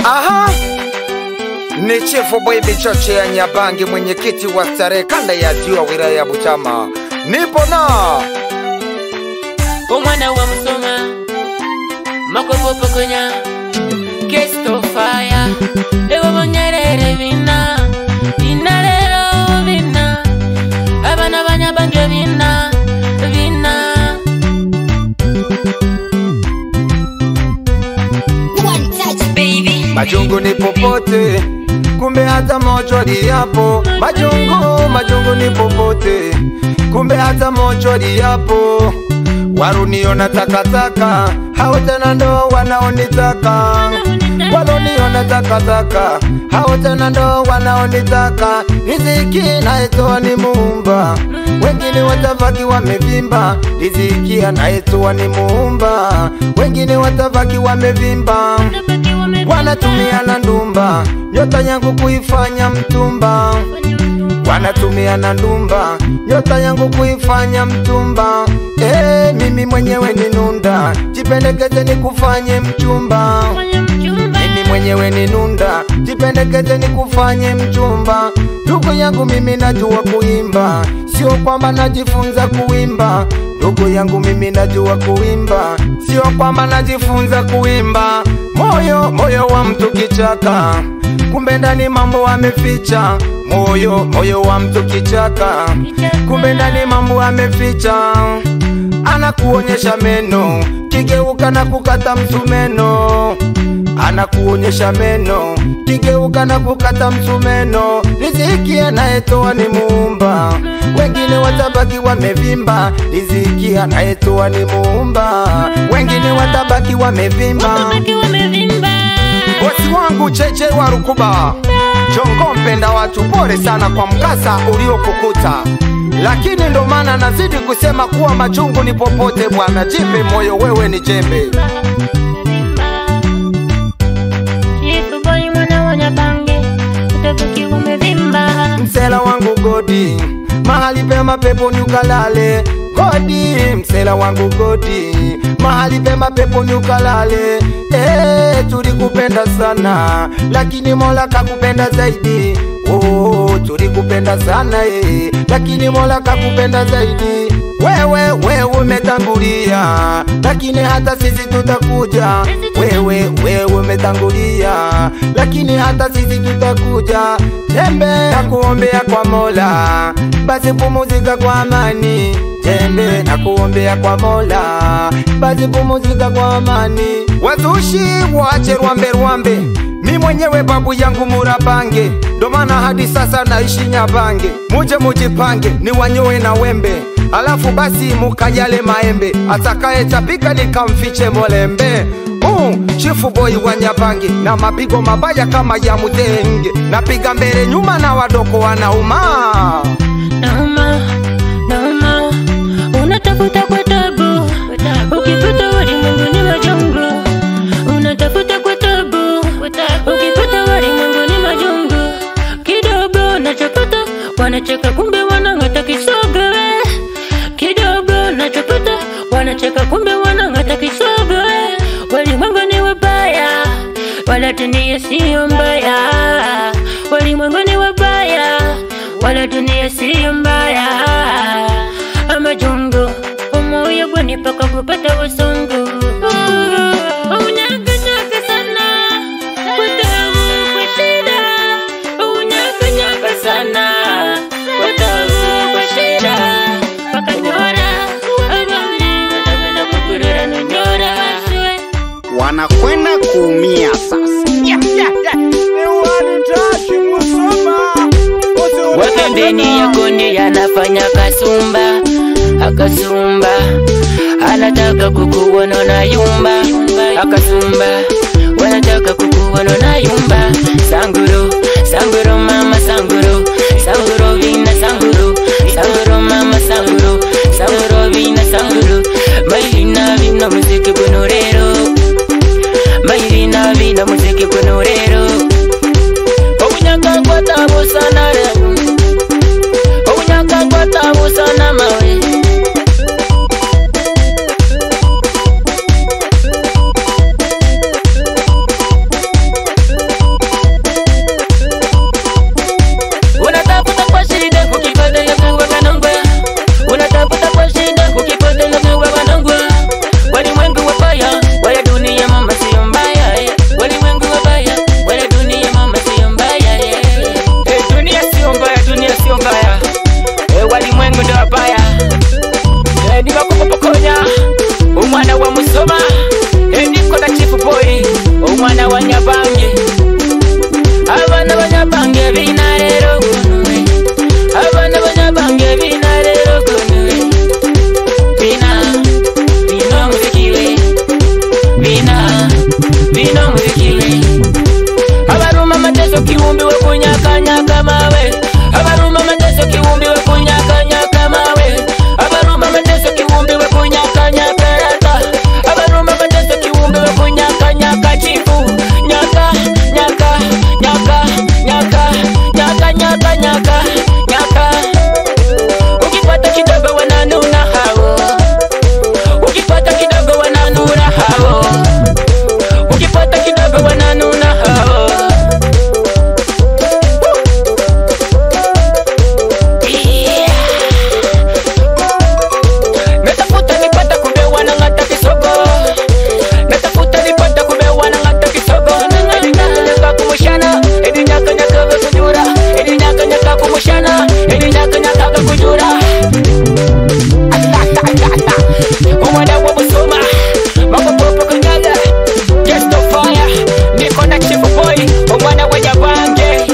Aha, ni Chifu Boy Bichoche ya Nyabangi, mwenyekiti wa starehe kanda ya Ziwa, wilaya ya Butiama. Nipo na umwana wa Musoma makopopo konya Kesto fire ewo bonyerere bina bina lero bina abana banyabange bina bina One touch baby. majungu ni popote, kumbe hata mochwari yapo. Majungu ni popote, kumbe hata mochwari yapo. Waruniona takataka, hao tena ndo wanaonitaka. Waloniona takataka, hao tena ndo wanaonitaka. Riziki naitoa ni Muumba, wengine watavaki wamevimba. Riziki anaitoa ni Muumba, wengine watavaki wamevimba. Wanatumia na ndumba nyota yangu kuifanya mtumba. Wanatumia na ndumba nyota yangu kuifanya mtumba. Mimi mwenyewe ni nunda, jipendekeze nikufanye mchumba. Mimi mwenyewe ni nunda, jipendekeze nikufanye mchumba. Ndugu yangu mimi najua kuimba, sio kwamba najifunza kuimba. Ndugu yangu mimi najua kuimba, sio kwamba najifunza kuimba. Moyo wa mtu kichaka, kumbe ndani mambo ameficha. Moyo wa mtu kichaka, kumbe ndani mambo ameficha. Anakuonyesha meno, kigeuka na kukata msumeno. Anakuonyesha meno, kigeuka na kukata msumeno. Riziki anayetoa ni Muumba, wengine watabaki wamevimba. Riziki anayetoa ni Muumba, wengine watabaki wamevimba. Bosi wangu Cheche wa Rukuba, Jongo mpenda watu, pole sana kwa mkasa uliokukuta. Lakini ndo maana nazidi kusema kuwa majungu ni popote bwana. Jipe moyo, wewe ni jembe. Chifu Boy mwana wa Nyabangi utafiki umevimba. Msela wangu Godi, mahali pema pepo nyukalale. Godi, msela wangu Godi, mahali pema pepo nyukalale. Tulikupenda sana, lakini Mola kakupenda zaidi. Tulikupenda sana lakini Mola kakupenda zaidi. Wewe umetangulia, lakini hata sisi tutakuja. Wewe umetangulia, lakini hata sisi tutakuja. Jembe nakuombea kwa Mola, basi pumzika kwa amani. Jembe nakuombea kwa Mola, basi pumzika kwa amani. Wazushi waache rwambe, mi mwenyewe babu yangu Murabange, ndo maana hadi sasa naishi Nyabange. Muje mujipange ni wanyoe na wembe, alafu basi mukajale maembe. Atakaye tapika nikamfiche molembe. Chifu Boy wa Nyabangi, na mapigo mabaya kama ya mudenge. Napiga mbele nyuma na wadoko wanauma. Nauma, unatafuta kwa tabu, ukipata walimwengu ni majungu. Unatafuta kwa tabu, ukipata walimwengu ni majungu. Kidogo nachopata, wanacheka kumbe wanang'ata kisogo. Kidogo nachopata, wanacheka kumbe wanang'ata kisogo. Walimwengu ni wabaya, wala dunia siyo mbaya. Walimwengu ni wabaya, wala dunia siyo mbaya. Amajungu umoyo gwani paka kupata usungu. Unyaka sana kwa tabu kwa shida. Unyaka sana kwa tabu kwa shida. Paka nyora agami watakwenda kukurura nunyora. Wanakwenda kuumia sasa. Wapembeni ya konde yanafanya akasumba, anataka kukuona na yumba. Akasumba, wanataka kukuona na yumba. Sanguro mama sanguro vina sanguro mama sanguro vina sanguro. Mairina vina muziki kunorero, Mairina vina muziki kunorero. Unyaka kwa tabu sana leo, unyaka kwa tabu sana mawe. busoma endiko na chief boy omwana wa Nyabange abana banyabange bina rero kunwe abana banyabange bina rero kunwe bina muzikile bina muzikile abaruma mateso kiumbi we kunyakanyaka mawe abaruma mateso kiumbi we kunyakanyaka mawe abaruma mateso kiumbi we kunyakanyaka rata abaruma mateso kiumbi we kunyakanyaka chifu nyaka nyaka nyaka nyaka nyaka nyaka nyaka nyaka ukipata kidogo wananuna hao ukipata kidogo wananuna hao ukipata kidogo wananuna hao natafuta nipata kumbe wanangata kisogo natafuta nipata kumbe wanangata kisogo nyaka kumushana edi nyaka nyaka kujura edi nyaka nyaka kumushana edi nyaka nyaka kujura umwana wa busoma makopopo kunyaga just the fire niko na chief boy umwana wa Nyabange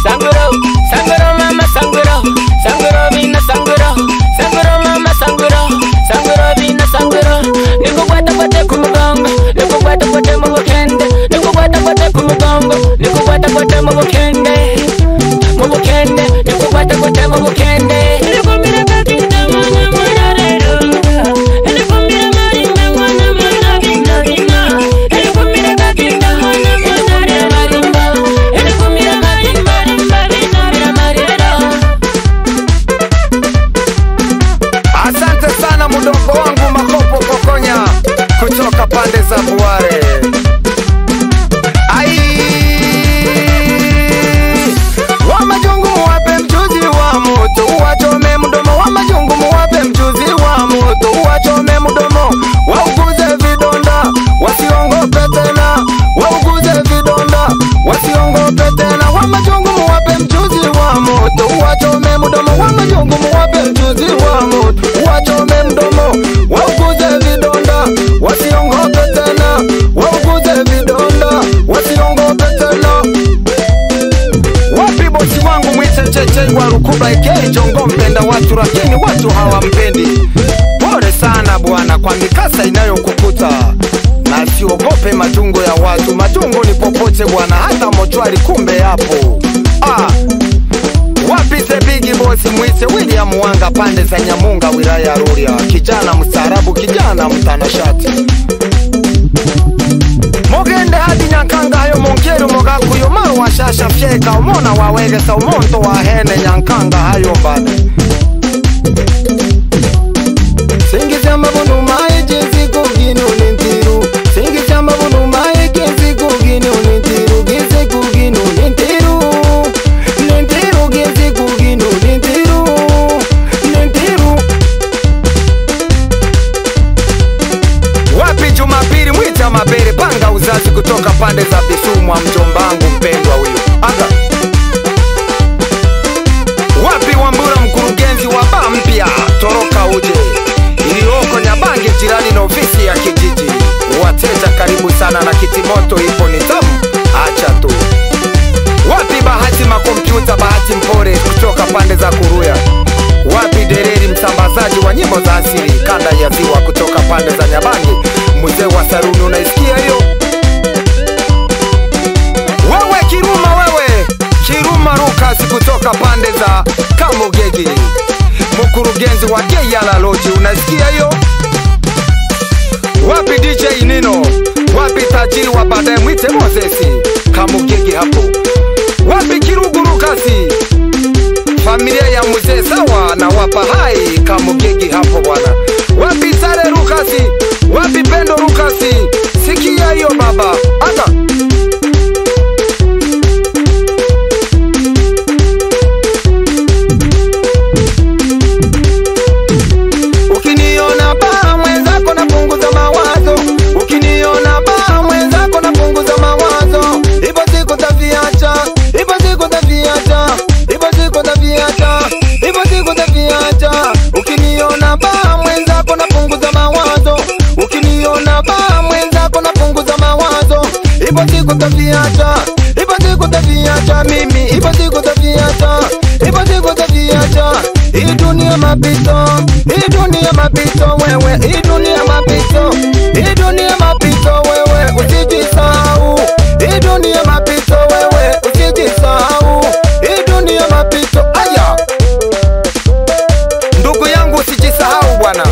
Sanguro, sanguro mama sanguro, sanguro bina sanguro, sanguro mama sanguro, sanguro bina sanguro. Niko kwata kwate kumugongo, niko kwata kwate mubukende, niko kwata kwate kumugongo, niko kwata kwate mubukende, mubukende, niko kwata kwate mubukende. Niko mira kakinda mwana mwana rero, niko mira maringa mwana mwana kinga kinga, niko mira kakinda mwana mwana rero maringa, niko mira maringa maringa maringa. Asante sana mdogo wangu Makopo Kokonya kutoka pande za Buare. Ai wa majungu wape mchuzi wa moto uwachome mdomo wa majungu wape mchuzi wa moto uwachome mdomo wauguze vidonda wasiongope tena wauguze vidonda wasiongope tena wa majungu wape mchuzi wa moto uwachome mdomo wa majungu wape mchuzi wa moto uwachome mdomo wauguze vidonda wasiongope tena wauguze vidonda wasiongope tena. Wapi bosi wangu mwite cheche wa Rukuba Ikeli Jongo mpenda watu lakini watu hawampendi. Pole sana bwana kwa mikasa inayokukuta. Na siogope majungo ya watu, majungo ni popote bwana, hata mochwari kumbe hapo. Wapi the big boss mwite William Wanga pande za Nyamunga wilaya ya Rorya, kijana mstaarabu, kijana mtanashati. Mogende hadi Nyankanga hayo monkero mogakuyo maru washasha fyeka umona wawegesa umonto wa hene Nyankanga hayo mbane. Singiza mabunu mae jinsi kugino nintiru, singiza mabunu mae jinsi kugino nintiru, jinsi kugino nintiru, nintiru jinsi kugino nintiru, nintiru. Wapi Jumapili mwita mabere panga uzazi kutoka pande za Bisumwa mjombangu mpendwa huyo. Aga. Wapi Wambura mkurugenzi wa baa mpya toroka uje. Ilioko Nyabange jirani na ofisi ya kijiji. Wateja karibu sana na kitimoto ipo ni tamu. Acha tu. Wapi Bahati makompyuta Bahati Mpore kutoka pande za Kuruya. Wapi Dereri msambazaji wa nyimbo za asili kanda ya Ziwa kutoka pande za Nyabange. Mzee wa Saruni unaisikia hiyo? Wewe Kiruma wewe Kiruma Rukas kutoka pande za Kamugegi. Mkurugenzi wa Geyala Lodge unasikia hiyo? Wapi DJ Nino? Wapi tajiri wa baadaye mwite Mosesi Kamugegi hapo? Wapi Kirugu Rukasi? Familia ya mzee sawa na wapa hai Kamugegi hapo bwana. Wapi Sare Rukasi? Wapi Pendo Rukasi? Sikia hiyo baba. Aga. Ukiniona baa mwenzako napunguza mawazo. Ukiniona baa mwenzako napunguza mawazo. Ipo siku taviacha, ipo siku taviacha, ipo siku taviacha, ipo siku taviacha, ipo siku taviacha mimi, ipo siku taviacha, ipo siku taviacha. Hii dunia mapito, hii dunia mapito wewe, hii dunia mapito, hii dunia mapito wewe, usijisahau. Hii dunia mapito wewe, usijisahau. Hii dunia mapito, aya. Ndugu yangu usijisahau bwana.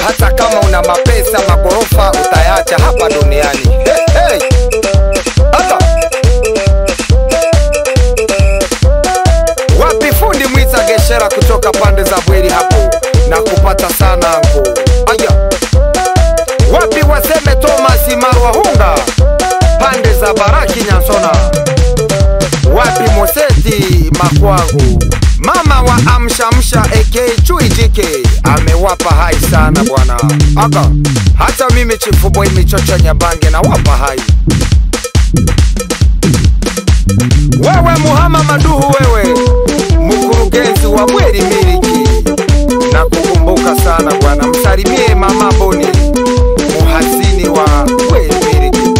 Hata kama una mapesa magorofa utayacha hapa duniani. Hey, hey. Hata wapi fundi Mwiza Geshera kutoka pande za Bweri hapo na kupata sana angu. Aya. Wapi waseme Thomas Marwa Hunga pande za Baraki Nyansona. Wapi Moseti Makwangu mama wa Amshamsha aka Chui Jike amewapa hai sana bwana. Aka hata mimi Chifu Boy Michocha Nyabange na wapa hai. Wewe Muhama Maduhu wewe mkurugenzi wa Bweri Miliki na kukumbuka sana bwana. Msalimie mama Boni muhazini wa Bweri Miliki.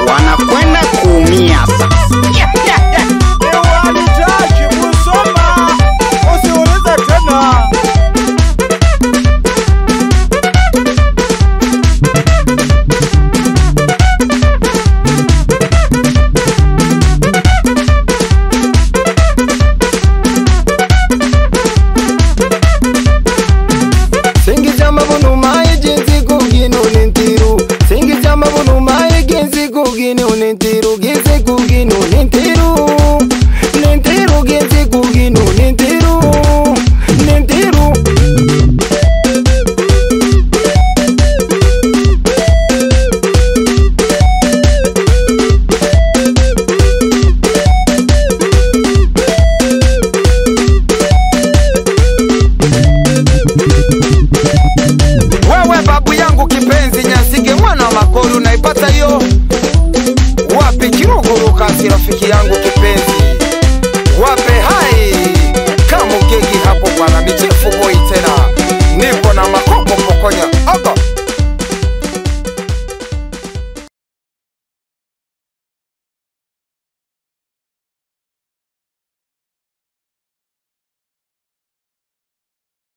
Wanakwenda kuumia sasa. Wewe babu yangu kipenzi Nyasige mwana wa Makori unaipata hiyo? Wapi Kiruguru kasi rafiki yangu kipenzi